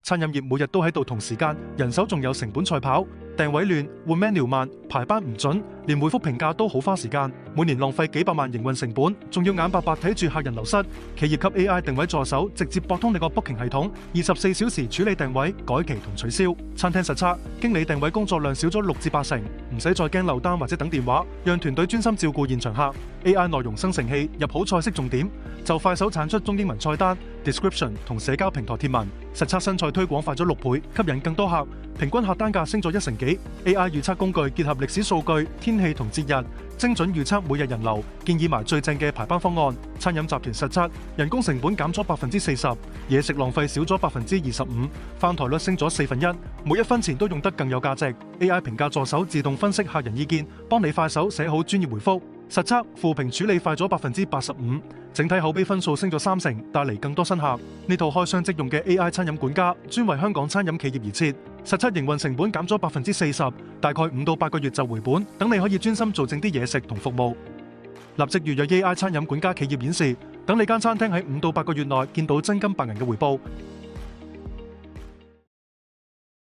餐飲業每日都喺度同時間，人手仲有成本賽跑，訂位亂，換 menu 慢，排班唔準，連回覆評價都好花時間，每年浪費幾百萬營運成本，仲要眼白白睇住客人流失。企業級 AI 定位助手直接駁通你個 booking 系統，24小時處理訂位、改期同取消。餐廳實測，經理訂位工作量少咗6至8成，唔使再驚漏單或者等電話，讓團隊專心照顧現場客。AI 內容生成器入好菜式重點，就快手產出中英文菜單、description 同社交平台貼文。實測新菜推廣快咗6倍，吸引更多客，平均客單價升咗1成幾。AI 預測工具結合歷史數據、天氣同節日，精準預測每日人流，建議埋最正嘅排班方案。餐飲集團實測，人工成本減咗40%，嘢食浪費少咗25%，翻台率升咗1/4，每一分錢都用得更有價值。AI 評價助手自動分析客人意見，幫你快手寫好專業回覆。實測負評處理快咗85%，整體口碑分數升咗3成，帶嚟更多新客。呢套開箱即用嘅 AI 餐飲管家，專為香港餐飲企業而設。實測營運成本減咗40%，大概5到8個月就回本，等你可以專心做正啲嘢食同服務。立即預約 AI 餐飲管家企業演示，等你間餐廳喺5到8個月內見到真金白銀嘅回報。